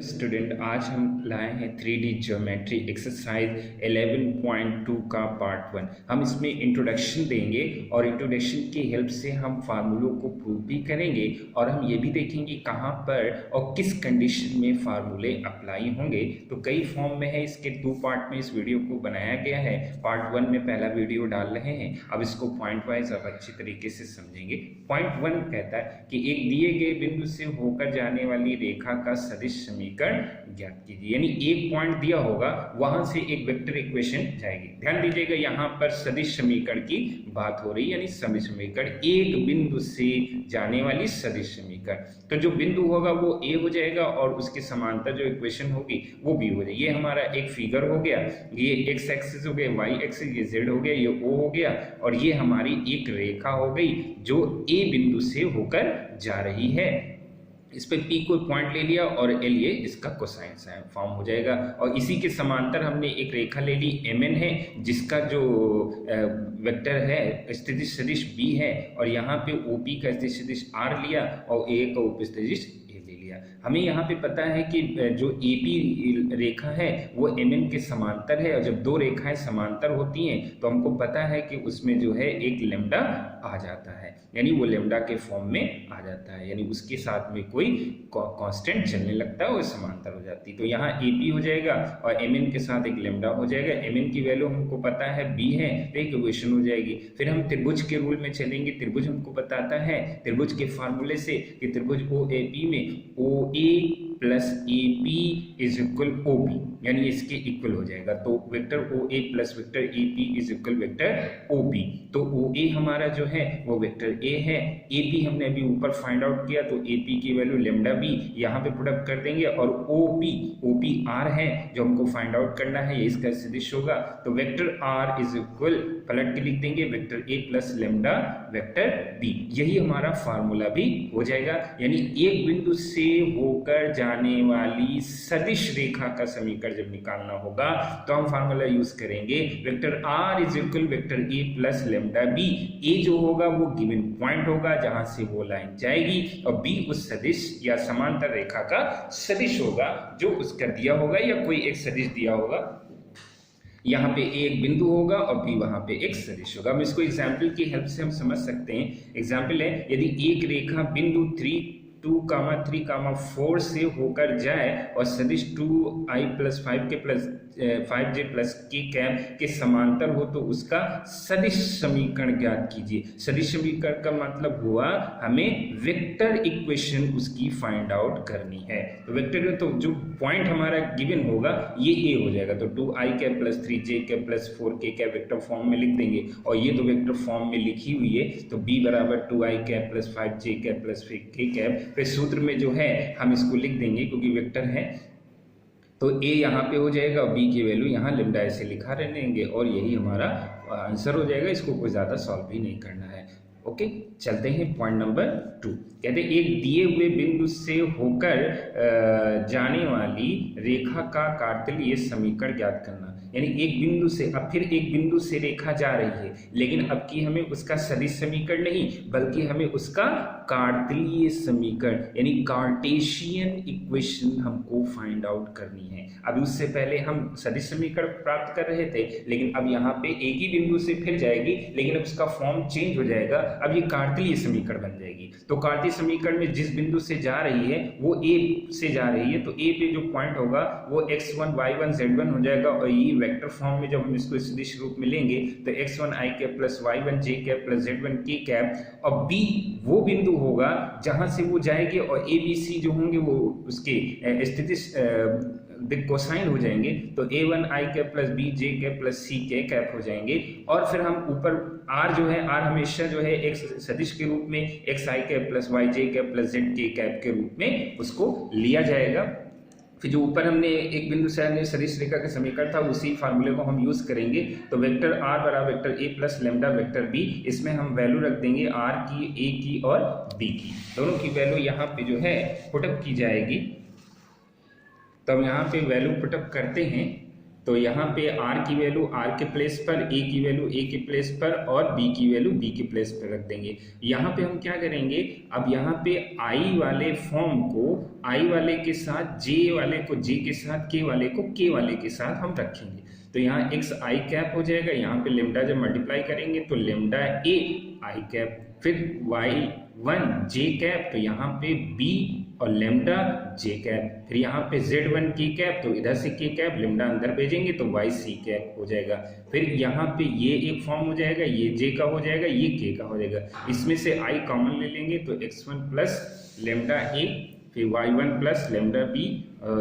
Student, आज हम लाए हैं 3D ज्योमेट्री एक्सरसाइज 11.2 का पार्ट 1। हम इसमें इंट्रोडक्शन देंगे और इंट्रोडक्शन की हेल्प से हम फार्मूलों को प्रूव भी करेंगे और हम ये भी देखेंगे कहाँ पर और किस कंडीशन में फार्मूले अप्लाई होंगे। तो कई फॉर्म में है, इसके 2 पार्ट में इस वीडियो को बनाया गया है। पार्ट 1 में पहला वीडियो डाल रहे हैं, अब इसको पॉइंट वाइज अब अच्छी तरीके से समझेंगे। पॉइंट 1 कहता है कि एक दिए गए बिंदु से होकर जाने वाली रेखा का सदिश समीकरण ज्ञात कीजिए। यानी एक पॉइंट दिया होगा, वहां से एक वेक्टर इक्वेशन जाएगी। ध्यान दीजिएगा, यहाँ पर सदिश समीकरण की बात हो रही है, यानी सदिश समीकरण, एक बिंदु से जाने वाली सदिश समीकरण। तो जो बिंदु होगा वो ए हो जाएगा और उसके समांतर जो इक्वेशन होगी वो बी हो जाएगी। ये हमारा एक फिगर हो गया, ये एक्स एक्सिस हो गया, वाई एक्सिस, ये जेड हो गया, ये ओ हो गया और ये हमारी एक रेखा हो गई जो ए बिंदु से होकर जा रही है। इस पे P को पॉइंट ले लिया और L ये इसका कोसाइन फॉर्म हो जाएगा। और इसी के समांतर हमने एक रेखा ले ली MN है, जिसका जो वेक्टर है स्थितिज सदिश B है और यहाँ पे OP का स्थितिज सदिश R लिया और A का उप सदिश A ले लिया। हमें यहाँ पे पता है कि जो AP रेखा है वो MN के समांतर है और जब दो रेखाएं समांतर होती हैं तो हमको पता है कि उसमें जो है एक लैम्डा आ जाता है, यानी वो लैम्डा के फॉर्म में आ जाता है, यानी उसके साथ में कोई कांस्टेंट चलने लगता है, वो समांतर हो जाती है। तो यहाँ AP हो जाएगा और MN के साथ एक लैम्डा हो जाएगा। MN की वैल्यू हमको पता है B है, तो एक इक्वेशन हो जाएगी। फिर हम त्रिभुज के रूल में चलेंगे। त्रिभुज हमको बताता है त्रिभुज के फार्मूले से कि त्रिभुज OAP में OA plus AP is equal OB, यानी इसके इक्वल हो जाएगा। तो vector OA plus vector AP is equal vector OB। तो OA हमारा जो है वो वेक्टर A है, AP हमने अभी ऊपर फाइंड आउट किया, तो AP की वैल्यू लैम्डा B यहाँ पे पुट अप कर देंगे और OP R है जो हमको फाइंड आउट करना है, ये इसका सदिश होगा। तो वेक्टर R इज इक्वल, पलट के लिख देंगे, vector A plus lambda vector B। यही हमारा फार्मूला भी हो जाएगा, यानी एक बिंदु से होकर जाने वाली सदिश रेखा का समीकरण जब निकालना होगा तो हम फार्मूला यूज करेंगे vector R is equal vector A plus lambda B। A जो होगा वो गिवन पॉइंट होगा जहां से वो लाइन जाएगी और B उस सदिश या समांतर रेखा का सदिश होगा जो उसका दिया होगा या कोई एक सदिश दिया होगा। यहाँ पे एक बिंदु होगा और B वहां पे एक सदिश होगा। हम इसको एग्जाम्पल की हेल्प से हम समझ सकते हैं। एग्जाम्पल है, यदि एक रेखा बिंदु 2,3,4 से होकर जाए और सदिश 2i प्लस 5 के प्लस 5j प्लस के कैप के समांतर हो तो उसका सदिश समीकरण ज्ञात कीजिए। सदिश समीकरण का मतलब हुआ हमें वेक्टर इक्वेशन उसकी फाइंड आउट करनी है। तो वेक्टर में तो जो पॉइंट हमारा गिवन होगा ये A हो जाएगा, तो 2i cap plus 3j cap plus 4k cap vector form में लिख देंगे और ये तो वेक्टर फॉर्म में लिखी हुई है, तो B बराबर 2i cap plus 5j cap plus k cap. फिर सूत्र में जो है हम इसको लिख देंगे क्योंकि वेक्टर है, तो A यहाँ पे हो जाएगा और B की वैल्यू यहाँ लैम्डा ऐसे लिखा रहेंगे और यही हमारा आंसर हो जाएगा। इसको कोई ज़्यादा सॉल्व भी नहीं करना है। ओके, चलते हैं पॉइंट नंबर 2। कहते हैं एक दिए हुए बिंदु से होकर जाने वाली रेखा का कार्तलीय समीकरण ज्ञात करना। यानी एक बिंदु से, अब फिर एक बिंदु से रेखा जा रही है, लेकिन अब की हमें उसका सदिश समीकरण नहीं बल्कि हमें उसका कार्तलीय समीकरण यानी कार्टेशियन इक्वेशन हमको फाइंड आउट करनी है। अभी उससे पहले हम सदिश समीकरण प्राप्त कर रहे थे, लेकिन अब यहाँ पे एक ही बिंदु से फिर जाएगी, लेकिन अब उसका फॉर्म चेंज हो जाएगा, अब ये कार्तलीय समीकरण बन जाएगी। तो कार्तीय समीकरण में जिस बिंदु से जा रही है वो A से जा रही है, तो A पे जो पॉइंट होगा वो x1 y1 z1 हो जाएगा और ये वेक्टर फॉर्म में जब हम इसको सदिश रूप में लेंगे तो x1 i cap plus y1 j cap plus z1 k cap और B वो बिंदु होगा जहां से वो जाएगी और A B C जो होंगे वो उसके स्थितिज कोसाइन हो जाएंगे, तो a1 i cap plus b j cap plus c k cap हो जाएंगे। और फिर हम ऊपर r जो है, r हमेशा जो है एक सदिश के रूप में x i cap plus y j cap plus z k cap के रूप में उसको लिया जाएगा। फिर जो ऊपर हमने एक बिंदु से हमने सदिश रेखा का समीकरण था उसी फार्मूले को हम यूज करेंगे। तो वेक्टर R बराबर vector A plus lambda vector B, इसमें हम वैल्यू रख देंगे R की, A की और B की, दोनों की वैल्यू यहाँ पे जो है पुटअप की जाएगी। तो हम यहाँ पे वैल्यू पुटअप करते हैं तो यहाँ पे r की वैल्यू r के प्लेस पर, a की वैल्यू a के प्लेस पर और b की वैल्यू b के प्लेस पर रख देंगे। यहाँ पे हम क्या करेंगे, अब यहाँ पे i वाले फॉर्म को i वाले के साथ, j वाले को j के साथ, k वाले को k वाले के साथ हम रखेंगे। तो यहाँ x i कैप हो जाएगा, यहाँ पे लेमडा जब मल्टीप्लाई करेंगे तो लेमडा a i कैप, फिर y1 j कैप, तो यहाँ पे b और लेमडा j कैप, फिर यहाँ पे z1 k कैप, तो इधर से k कैप, लेमडा अंदर भेजेंगे तो y c कैप हो जाएगा। फिर यहाँ पे ये एक फॉर्म हो जाएगा, ये j का हो जाएगा, ये k का हो जाएगा। इसमें से i कॉमन ले लेंगे तो x1 प्लस लेमडा a, फिर y1 plus lambda b,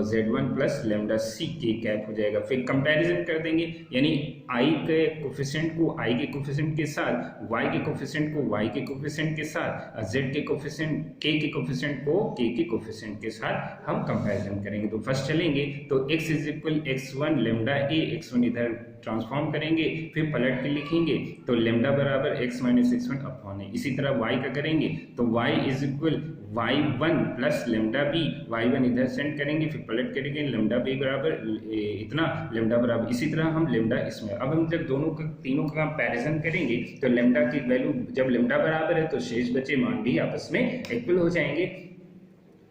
z1 plus lambda c के कैप हो जाएगा। फिर कंपैरिजन कर देंगे, यानी i के कोफिशिएंट को i के कोफिशिएंट के साथ, y के कोफिशिएंट को y के कोफिशिएंट के साथ, z के कोफिशिएंट k के कोफिशिएंट को k के कोफिशिएंट के साथ हम कंपैरिजन करेंगे। तो फर्स्ट चलेंगे तो x is equal x1 lambda a, x1 इधर ट्रांसफॉर्म करेंगे, फिर पलट के लिखेंगे तो लेमडा बराबर x माइनस x1 अपॉन है। इसी तरह y का करेंगे तो y is equal y1 plus lambda b, y1 इधर सेंड करेंगे, फिर पलट करेंगे, लेमडा b बराबर इतना, लेमडा बराबर, इसी तरह हम लेमडा इसमें। अब हम जब दोनों का, तीनों का कंपैरिजन करेंगे तो लेमडा की वैल्यू, जब लेमडा बराबर है तो शेष बचे मान भी आपस में इक्वल हो जाएंगे।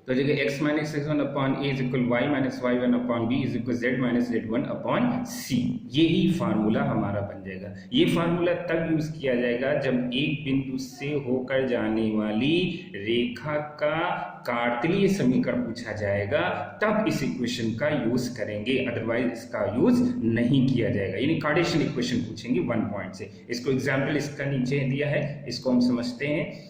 तो जगह x minus x1 upon a is equal y minus y1 upon b is equal z minus z1 upon c, यही फार्मूला हमारा बन जाएगा। ये फार्मूला तब यूज किया जाएगा जब एक बिंदु से होकर जाने वाली रेखा का कार्तीय समीकरण पूछा जाएगा, तब इस इक्वेशन का यूज करेंगे, अदरवाइज इसका यूज नहीं किया जाएगा। यानी कार्टेशियन इक्वेशन पूछेंगे 1 पॉइंट से। इसको एग्जाम्पल इसका नीचे दिया है, इसको हम समझते हैं।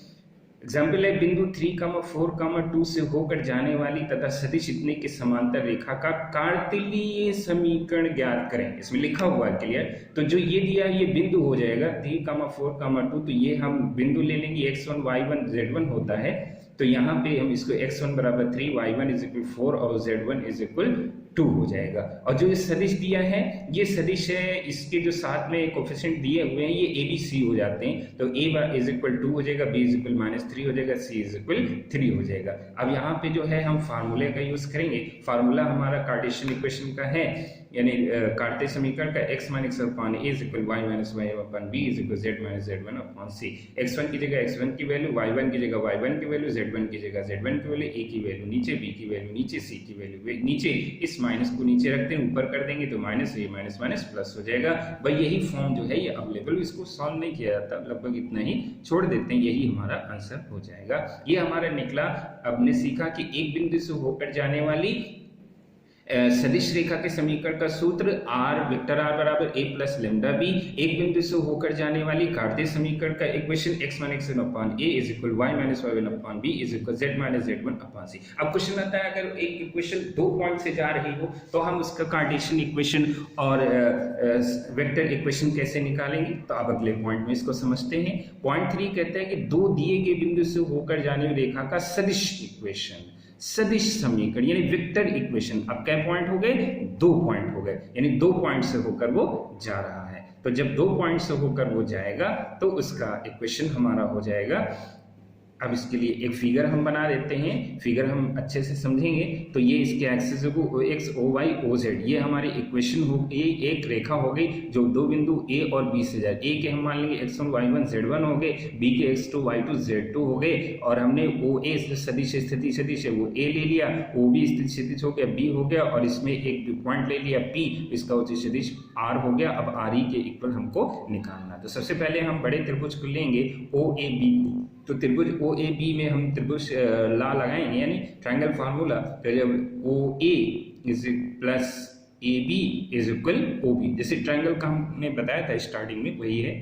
एग्जाम्पल है, बिंदु 3,4,2 से होकर जाने वाली तथा सदिश इतने के समांतर रेखा का कार्तीय समीकरण ज्ञात करें। इसमें लिखा हुआ है क्लियर। तो जो ये दिया है ये बिंदु हो जाएगा 3,4,2, तो ये हम बिंदु ले लेंगे, x1 y1 z1 होता है, तो यहाँ पे हम इसको x1 बराबर 3, y1 इज इक्वल 4 और z1 इज इक्वल 2 हो जाएगा। और जो ये सदिश दिया है, ये सदिश है, इसके जो साथ में कोफिशिएंट दिए हुए हैं ये a b c हो जाते हैं, तो a इज इक्वल 2 हो जाएगा, b इज इक्वल -3 हो जाएगा, c इज इक्वल 3 हो जाएगा। अब यहाँ पे जो है हम फार्मूले का यूज करेंगे। फार्मूला हमारा कार्टेशियन इक्वेशन का है, यानी कार्तीय समीकरण का x minus x upon a is equal y minus y upon b is equal z minus z1 upon c। x1 की जगह x1 की वैल्यू, y1 की जगह y1 की वैल्यू, z1 की जगह z1 की वैल्यू, a की वैल्यू नीचे, b की वैल्यू नीचे, c की वैल्यू नीचे, इस माइनस को नीचे रखते हैं, ऊपर कर देंगे तो माइनस, ये माइनस माइनस प्लस हो जाएगा। भाई यही फॉर्म जो है ये अवेलेबल, इसको सॉल्व नहीं किया जाता, लगभग इतना ही छोड़ देते हैं, यही हमारा आंसर हो जाएगा। ये हमारा निकला। अब ने सीखा कि एक बिंदु से होकर जाने वाली सदिश रेखा के समीकरण का सूत्र r, वेक्टर r बराबर a प्लस लेमडा b। एक बिंदु से होकर जाने वाली कार्तीय समीकरण का equation x minus x upon a is equal y minus y upon b is equal z minus z1 upon c। अब क्वेश्चन आता है, अगर एक इक्वेशन 2 पॉइंट से जा रही हो तो हम उसका कार्टेशियन इक्वेशन और वेक्टर इक्वेशन कैसे निकालेंगे। तो अब अगले पॉइंट में इसको समझते हैं। पॉइंट 3 कहता है कि दो दिए गए बिंदु से होकर जाने वाली रेखा का सदिश इक्वेशन, सदिश समीकरण यानी वेक्टर इक्वेशन। अब क्या पॉइंट हो गए, 2 पॉइंट हो गए, यानी 2 पॉइंट से होकर वो जा रहा है। तो जब 2 पॉइंट से होकर वो जाएगा तो उसका इक्वेशन हमारा हो जाएगा। अब इसके लिए एक फिगर हम बना देते हैं, फिगर हम अच्छे से समझेंगे तो ये इसके एक्सिस को x o y o z, ये हमारी इक्वेशन हो गई, एक रेखा हो गई जो दो बिंदु a और b से जाए। a के हम मान लेंगे x1 y1 z1 हो गए, b के x2 y2 z2 हो गए, और हमने o a सदिश सदिश है वो a ले लिया, o b सदिश हो गया b हो गया, और इसमें एक पॉइंट ले लिया p, इसका उचित सदिश r हो गया। अब r e के इक्वल हमको निकालना। तो सबसे पहले हम बड़े त्रिभुज को लेंगे o a b को, तो त्रिभुज ओ ए बी में हम त्रिभुज ला लगाएंगे, यानी ट्रायंगल फार्मूला। तो जब O A is plus A B is equal O B, जैसे ट्रायंगल का हमने बताया था स्टार्टिंग में, वही है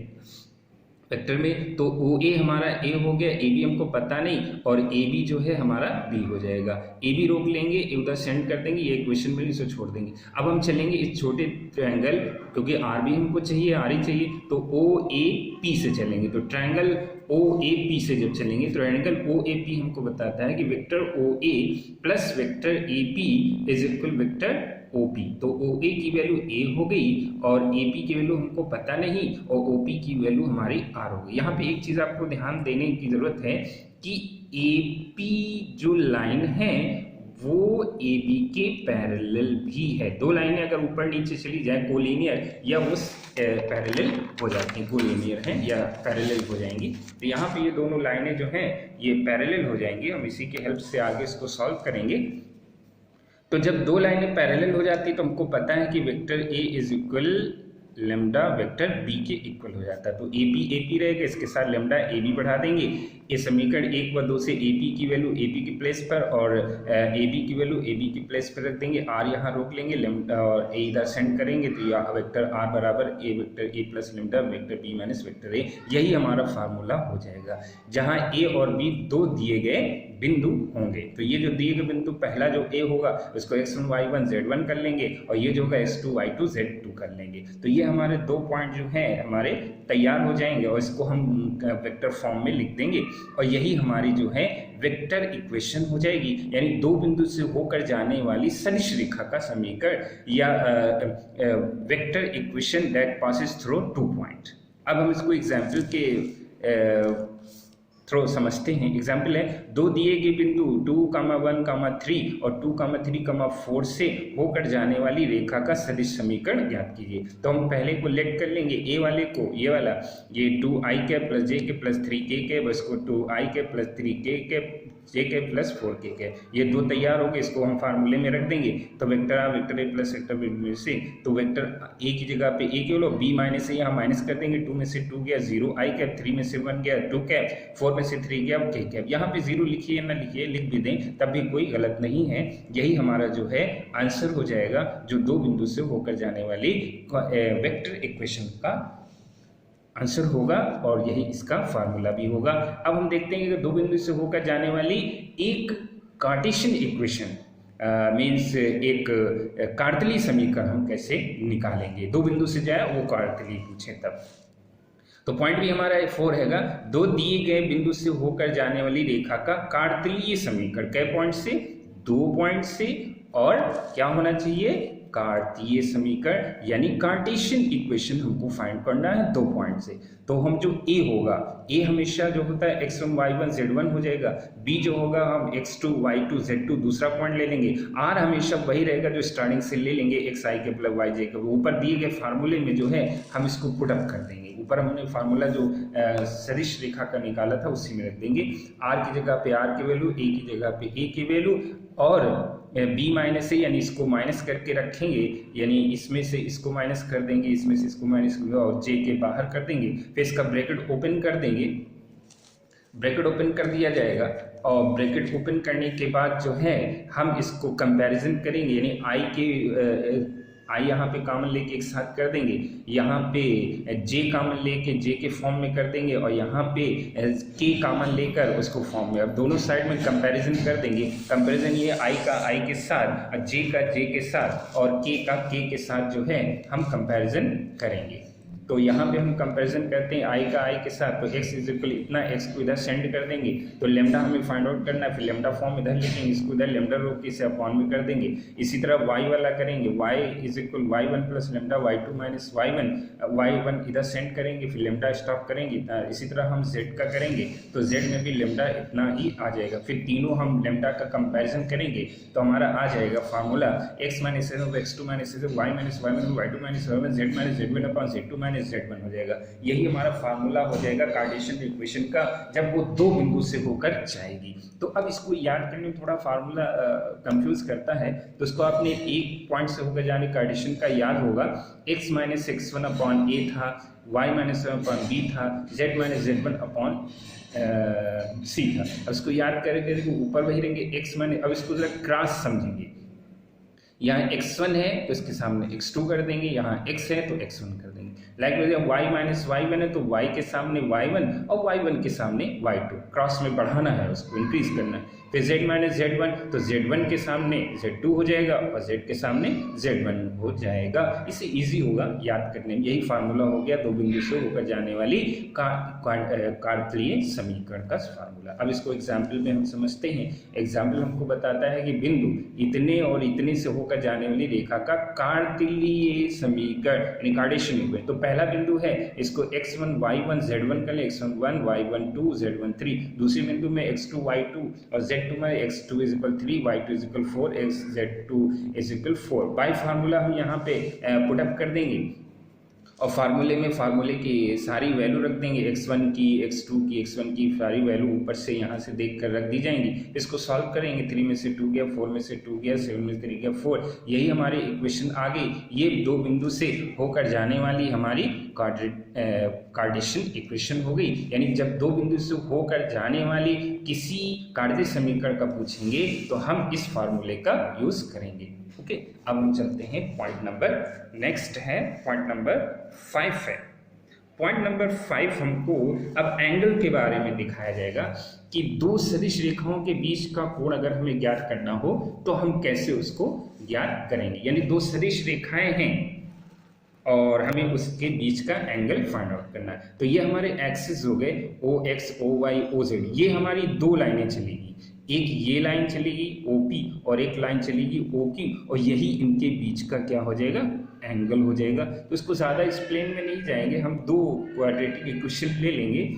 वेक्टर में। तो ओ ए हमारा ए हो गया, ए बी हमको पता नहीं, और ए बी जो है हमारा बी हो जाएगा। ए बी रोक लेंगे, उधर सेंड कर देंगे, ये इक्वेशन में इसे छोड़ देंगे। अब हम चलेंगे इस छोटे ट्रायंगल, क्योंकि आर बी हमको चाहिए, आर ई चाहिए, तो ओ ए पी से चलेंगे। तो ट्रायंगल ओ ए पी से जब चलेंगे, तो ट्रायंगल ओ ए पी हमको बताता है कि vector O A plus vector A P is equal vector OP। तो OA की वैल्यू A हो गई और AP की वैल्यू हमको पता नहीं, और OP की वैल्यू हमारी R हो गई। यहाँ पे एक चीज आपको ध्यान देने की जरूरत है कि AP जो लाइन है वो ए बी के पैरेलल भी है। दो लाइनें अगर ऊपर नीचे चली जाए कोलिनियर या वो पैरेलल हो जाती हैं, कोलिनियर हैं या पैरेलल हो जाएंगी। तो यहाँ पे ये दोनों लाइनें जो हैं ये पैरेलल हो जाएंगी। हम इसी के हेल्प से आगे इसको सॉल्व करेंगे। तो जब दो लाइनें पैरेलल हो जाती है तो हमको पता है कि vector A is equal lambda vector B के इक्वल हो जाता है। तो ए पी रहेगा, इसके साथ लेमडा ए बी बढ़ा देंगे। ये समीकरण 1 व 2 से ए पी की वैल्यू ए पी की प्लेस पर और ए बी की वैल्यू ए बी की प्लेस पर रख देंगे। आर यहाँ रोक लेंगे, लेमडा और ए इधर सेंड करेंगे। तो यह वेक्टर आर बराबर A vector A plus lambda vector B minus vector A, यही हमारा फार्मूला हो जाएगा। जहाँ ए और बी दो दिए गए बिंदु होंगे। तो ये जो दिए गए बिंदु, पहला जो ए होगा उसको x1 y1 z1 कर लेंगे और ये जो होगा x2 y2 z2 कर लेंगे। तो ये हमारे दो पॉइंट जो हैं हमारे तैयार हो जाएंगे और इसको हम वेक्टर फॉर्म में लिख देंगे और यही हमारी जो है वेक्टर इक्वेशन हो जाएगी। यानी दो बिंदु से होकर जाने वाली सदिश रेखा का समीकरण या vector equation that passes through two point. अब हम इसको एग्जाम्पल के थ्रो समझते हैं। एग्जाम्पल है, दो दिए गए बिंदु 2, 1, 3 और 2, 3, 4 से होकर जाने वाली रेखा का सदिश समीकरण ज्ञात कीजिए। तो हम पहले को लेट कर लेंगे, ए वाले को, ये वाला, ये 2i के प्लस जे के प्लस 3k के, बस को 2i के प्लस 3k के जे के प्लस 4k के, ये दो तैयार हो गए। इसको हम फार्मूले में रख देंगे। तो वेक्टर आ vector A plus vector B में से, तो वेक्टर ए की जगह पे ए के लो, बी माइनस से यहाँ माइनस कर देंगे। 2 में से 2 गया 0, i कैप 3 में से 1 गया 2 कैप, 4 में से 3 गया k कैप। यहाँ पे 0 लिखिए ना लिखिए, लिख भी दें तब भी कोई गलत नहीं है। यही हमारा जो है आंसर हो जाएगा, जो दो बिंदु से होकर जाने वाली वेक्टर इक्वेशन का आंसर होगा और यही इसका फार्मूला भी होगा। अब हम देखते हैं कि दो बिंदु से होकर जाने वाली एक कार्टेशियन इक्वेशन मीन्स एक कार्तलीय समीकरण हम कैसे निकालेंगे। दो बिंदु से जाए वो कार्तलीय पूछे तब। तो पॉइंट भी हमारा 4 हैगा, दो दिए गए बिंदु से होकर जाने वाली रेखा का कार्तलीय समीकरण। कै पॉइंट से? 2 पॉइंट से। और क्या होना चाहिए? कार्तीय समीकरण, यानी कार्टेशियन इक्वेशन हमको फाइंड करना है 2 पॉइंट से। तो हम जो ए होगा, ए हमेशा जो होता है x1 y1 z1 हो जाएगा। बी जो होगा हम x2 y2 z2 दूसरा पॉइंट ले लेंगे। आर हमेशा वही रहेगा जो स्टार्टिंग से ले लेंगे, xi के प्लस yj के। ऊपर दिए गए फार्मूले में जो है हम इसको पुट अप कर देंगे। ऊपर हमने फार्मूला जो सदिश रेखा का निकाला था उसी में रख देंगे। आर की जगह पे आर की वैल्यू, ए की जगह पे ए की वैल्यू और बी माइनस से, यानी इसको माइनस करके रखेंगे, यानी इसमें से इसको माइनस कर देंगे, इसमें से इसको माइनस कर और जे के बाहर कर देंगे। फिर इसका ब्रैकेट ओपन कर देंगे, ब्रैकेट ओपन कर दिया जाएगा और ब्रैकेट ओपन करने के बाद जो है हम इसको कंपैरिजन करेंगे, यानी आई के आई यहाँ पे कॉमन लेके एक साथ कर देंगे, यहाँ पे जे कॉमन लेके जे के फॉर्म में कर देंगे और यहाँ पे के कॉमन लेकर उसको फॉर्म में। अब दोनों साइड में कंपैरिजन कर देंगे। कंपैरिजन ये आई का आई के साथ, जे का जे के साथ और के का के के साथ जो है हम कंपैरिजन करेंगे। तो यहाँ पे हम कंपैरिजन करते हैं आई का आई के साथ। तो x इज इक्वल इतना, x को इधर सेंड कर देंगे। तो लेमडा हमें फाइंड आउट करना है, फिर लेमडा फॉर्म इधर लिखेंगे, इसको इधर लेमडा रोक के इसे अपॉन में कर देंगे। इसी तरह y वाला करेंगे, y is equal y1 plus lambda y2 minus y1, y1 इधर सेंड करेंगे, फिर लेमडा स्टॉप करेंगे। इसी तरह हम z का करेंगे तो z में भी लेमडा इतना ही आ जाएगा। फिर तीनों हम लेमडा का कंपेरिजन करेंगे तो हमारा आ जाएगा formula x minus x2 minus y minus y1 y2 minus y1 z minus z1 upon z2 minus z1 हो जाएगा। यही हमारा फार्मूला हो जाएगा कार्टेशियन इक्वेशन का, जब वो दो बिंदु से होकर जाएगी। तो अब इसको याद करने में थोड़ा फार्मूला कंफ्यूज करता है, तो इसको आपने एक पॉइंट से होकर जाने कार्टेशियन का याद होगा। x minus x1 upon a था, y माइनस अपॉन b था, z minus z1 upon c था। अब इसको याद करेंगे तो ऊपर वही रहेंगे x माइनस। अब इसको जरा क्रॉस समझेंगे, यहाँ x1 है तो इसके सामने x2 कर देंगे, यहाँ x है तो x1 कर देंगे। लाइक y माइनस y1 है तो y के सामने y1 और y1 के सामने y2, क्रॉस में बढ़ाना है, उसको इंक्रीज करना है। फिर z माइनस z1 तो z1 के सामने z2 हो जाएगा और z के सामने z1 हो जाएगा। इससे इजी होगा याद करने में। यही फार्मूला हो गया दो बिंदु से होकर जाने वाली कार्तलीय समीकरण का फार्मूला। अब इसको एग्जाम्पल में हम समझते हैं। एग्जाम्पल हमको बताता है कि बिंदु इतने और इतने से होकर जाने वाली रेखा का कार्तलीय समीकरण, कार्टेशियन इक्वेशन। तो पहला बिंदु है, इसको x1 y1 z1 कर ले, x1 y1 2 z1 3। दूसरे बिंदु में x2 y2 और z Z2 में x2 is equal 3, y2 is equal 4, z2 is equal 4। Bye formula हम यहाँ पे पुट अप कर देंगे और फार्मूले की सारी वैल्यू रख देंगे, x1 की, x2 की, x1 की सारी वैल्यू ऊपर से यहाँ से देख कर रख दी जाएंगी। इसको सॉल्व करेंगे, 3 में से 2 गया, 4 में से 2 गया, 7 में से 3 गया 4, यही हमारी इक्वेशन आ गई। ये दो बिंदु से होकर जाने वाली हमारी कार्टेशियन इक्वेशन हो गई। यानी जब दो बिंदु से होकर जाने वाली किसी कार्तीय समीकरण का पूछेंगे तो हम इस फार्मूले का यूज करेंगे। ओके, अब हम चलते हैं पॉइंट नंबर नेक्स्ट है, पॉइंट नंबर 5 है। पॉइंट नंबर 5 हमको अब एंगल के बारे में दिखाया जाएगा कि दो सदिश रेखाओं के बीच का कोण अगर हमें ज्ञात करना हो तो हम कैसे उसको ज्ञात करेंगे। यानी दो सदिश रेखाएं हैं और हमें उसके बीच का एंगल फाइंड आउट करना है। तो ये हमारे एक्सिस हो गए OX, OY, OZ। ये हमारी दो लाइनें चलेगी, एक ये लाइन चलेगी OP और एक लाइन चलेगी OQ, और यही इनके बीच का क्या हो जाएगा, एंगल हो जाएगा। तो इसको ज़्यादा एक्सप्लेन में नहीं जाएंगे, हम दो क्वाड्रेटिक इक्वेशन ले लेंगे,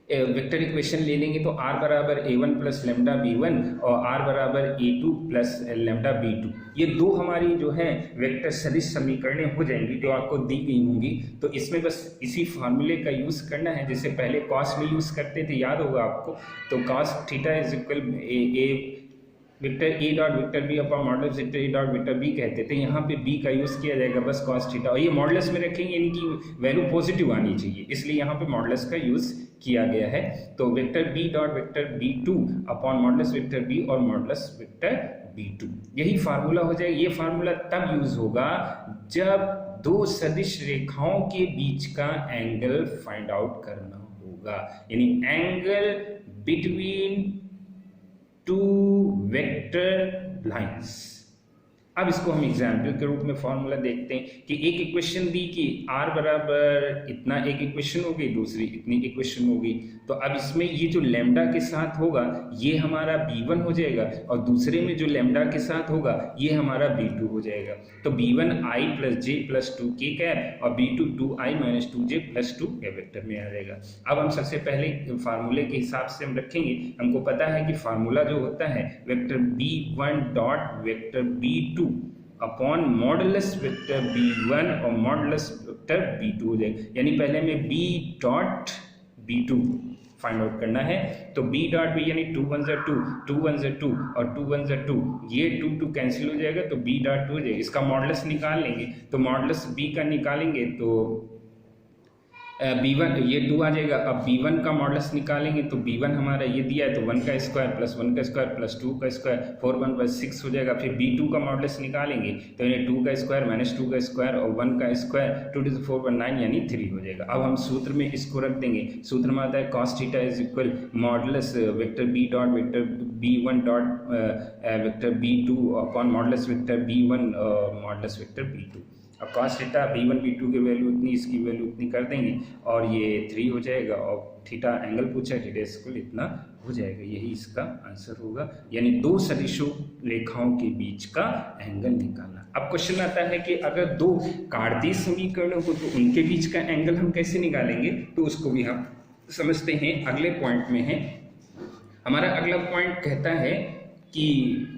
वेक्टर इक्वेशन ले लेंगे। तो r बराबर a1 प्लस लेमडा b1 और r बराबर a2 प्लस लेमडा b2, ये दो हमारी जो है वेक्टर सदिश समीकरणें हो जाएंगी जो आपको दी गई होंगी। तो इसमें बस इसी फार्मूले का यूज़ करना है, जैसे पहले कॉस में यूज़ करते थे, याद होगा आपको। तो cos theta is equal a vector A dot vector B upon modulus vector A dot vector B कहते थे। यहाँ पे बी का यूज़ किया जाएगा बस कॉस थीटा, और ये मॉडुलस में रखेंगे, इनकी वैल्यू पॉजिटिव आनी चाहिए, इसलिए यहाँ पे मॉडुलस का यूज़ किया गया है। तो vector B dot vector b2 upon modulus vector B और मॉडुलस वेक्टर b2, यही फार्मूला हो जाएगा। ये फार्मूला तब यूज होगा जब दो सदिश रेखाओं के बीच का एंगल फाइंड आउट करना होगा, यानी angle between two vector lines. अब इसको हम एग्जाम्पल के रूप में फॉर्मूला देखते हैं कि एक इक्वेशन दी कि r बराबर इतना, एक इक्वेशन हो गई, दूसरी इतनी इक्वेशन हो गई। तो अब इसमें ये जो लैम्डा के साथ होगा ये हमारा b1 हो जाएगा, और दूसरे में जो लैम्डा के साथ होगा ये हमारा b2 हो जाएगा। तो b1 i plus J plus 2k cap और b2 2i minus 2j plus 2 के वेक्टर में आ जाएगा। अब हम सबसे पहले फार्मूले के हिसाब से हम रखेंगे, हमको पता है कि फार्मूला जो होता है vector b1 dot vector b2 upon modulus vector b1 और मॉडुलस वेक्टर b2 हो जाएगा। यानी पहले में b dot b2 find out करना है। तो b डॉट b यानी 2 1 2, 2 1 2 और 2 1 2, ये 2 2 कैंसिल हो जाएगा, तो b डॉट 2 हो जाएगा। इसका मॉडुलस निकाल लेंगे, तो मॉडुलस b का निकालेंगे तो b1 ये 2 आ जाएगा। अब b1 का मॉडुलस निकालेंगे तो b1 हमारा ये दिया है, तो 1 का स्क्वायर प्लस 1 का स्क्वायर प्लस 2 का स्क्वायर 4 1 प्लस 6 हो जाएगा। फिर b2 का मॉडुलस निकालेंगे तो यानी 2 का स्क्वायर माइनस 2 का स्क्वायर और 1 का स्क्वायर 2 टू द 4 1 9 यानी 3 हो जाएगा। अब हम सूत्र में इसको रख देंगे, सूत्र में आता है cos theta is equal modulus vector b dot vector b1 dot vector b2 upon modulus vector b1 modulus vector b2। अब cos थीटा b1 b2 की वैल्यू इतनी, इसकी वैल्यू इतनी कर देंगे और ये 3 हो जाएगा, और थीटा एंगल पूछा है, थीटा इक्वल इतना हो जाएगा, यही इसका आंसर होगा। यानी दो सदिशों रेखाओं के बीच का एंगल निकालना। अब क्वेश्चन आता है कि अगर दो कार्तीय समीकरण हो तो उनके बीच का एंगल हम कैसे निकालेंगे, तो उसको भी हम समझते हैं। अगले पॉइंट में है हमारा अगला पॉइंट, कहता है कि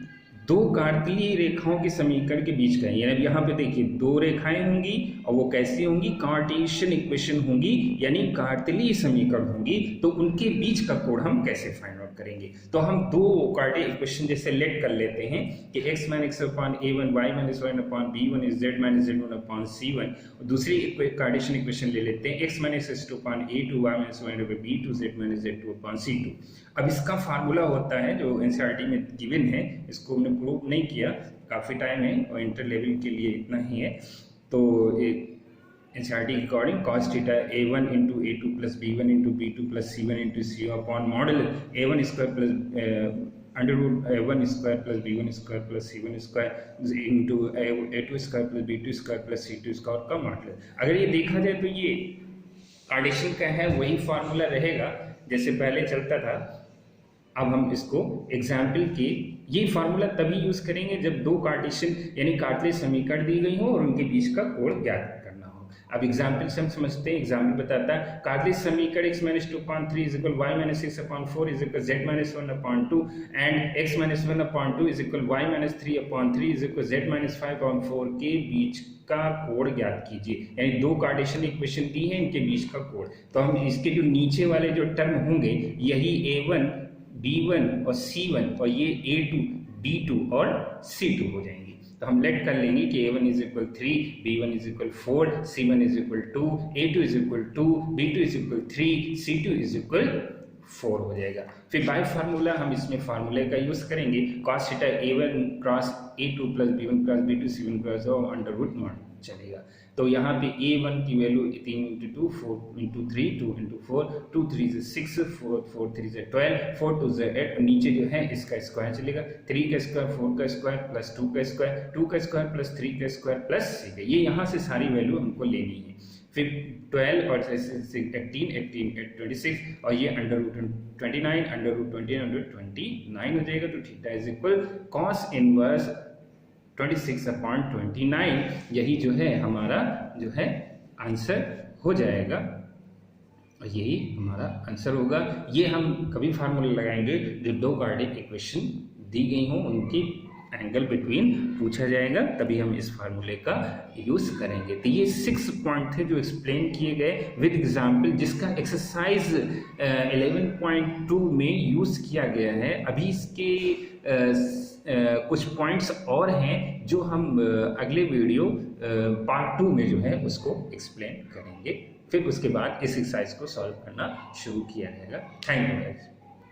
दो कार्तीय रेखाओं के समीकरण के बीच का, यानी यहाँ पे देखिए दो रेखाएं होंगी और वो कैसी होंगी, कार्टेशियन इक्वेशन होंगी, यानी कार्तीय समीकरण होंगी। तो उनके बीच का कोण हम कैसे फाइंड आउट करेंगे। तो हम दो कार्तीय इक्वेशन जैसे लेट कर लेते हैं कि x minus upon a1 y minus one upon b1 is z minus z1 upon c1। दूसरी कार्टेशियन इक्वेशन ले लेते हैं x minus s2 upon a2 y minus one upon b2 z minus z2 upon c2। अब इसका formula होता है जो NCERT में गिवन है, इसको हमने प्रूव नहीं किया, काफ़ी टाइम है और इंटर लेवल के लिए इतना ही है। तो एनसीईआरटी के according cos theta a1 into a2 plus b1 into b2 plus c1 into c upon model a1 square plus under root a1 square plus b1 square plus c1 square into a2 square plus b2 square plus c2 square का model. अगर ये देखा जाए तो ये Cartesian का है, वही फार्मूला रहेगा जैसे पहले चलता था। अब हम इसको एग्जाम्पल के ये फार्मूला तभी यूज करेंगे जब दो कार्टेशियन यानी कार्तीय समीकरण दी गई हो और उनके बीच का कोण ज्ञात करना हो। अब एग्जाम्पल से हम समझते हैं। एग्जाम्पल बताता है कार्टेशियन समीकरण x minus 2/3 is equal y minus 6/4 is equal z minus 1/2 and x minus 1/2 is equal y minus 3/3 is equal z minus 5/4 के बीच का कोण ज्ञात कीजिए। यानी दो कार्टेशियन इक्वेशन दी है, इनके बीच का कोण। तो हम इसके जो नीचे वाले जो टर्म होंगे यही a1 b1 और c1 और ये a2 b2 और c2 हो जाएंगे। तो हम लेट कर लेंगे कि a1 is equal 3, b1 is equal 4, c1 is equal 2, a2 is equal 2, b2 is equal 3, c2 is equal 4 हो जाएगा। फिर बाय फार्मूला हम इसमें फार्मूले का यूज करेंगे cos theta a1 cross a2 plus b1 cross b2 c1 cross under root not चलेगा। तो यहाँ पे a1 की वैल्यू 3 × 2 4 × 3 2 × 4 2 3 से 6 4 3 से 12 4 2 से 8 नीचे जो है इसका स्क्वायर चलेगा 3 का स्क्वायर 4 का स्क्वायर प्लस 2 का स्क्वायर 2 का स्क्वायर प्लस 3 का स्क्वायर प्लस 6 ये यहाँ से सारी वैल्यू हमको लेनी है। फिर 12 और 18 26 और ये under root 29 under root 20 under 29 हो जाएगा। तो theta is equal cos inverse 26/29 यही जो है हमारा जो है आंसर हो जाएगा और यही हमारा आंसर होगा। ये हम कभी फार्मूला लगाएंगे जो दो क्वाड्रेटिक इक्वेशन दी गई हों उनकी एंगल बिटवीन पूछा जाएगा, तभी हम इस फार्मूले का यूज करेंगे। तो ये 6 पॉइंट थे जो एक्सप्लेन किए गए विद एग्जांपल, जिसका एक्सरसाइज 11.2 में यूज किया गया है। अभी इसके कुछ पॉइंट्स और हैं जो हम अगले वीडियो पार्ट 2 में जो है उसको एक्सप्लेन करेंगे। फिर उसके बाद इस एक्सरसाइज को सॉल्व करना शुरू किया जाएगा। Thank you guys.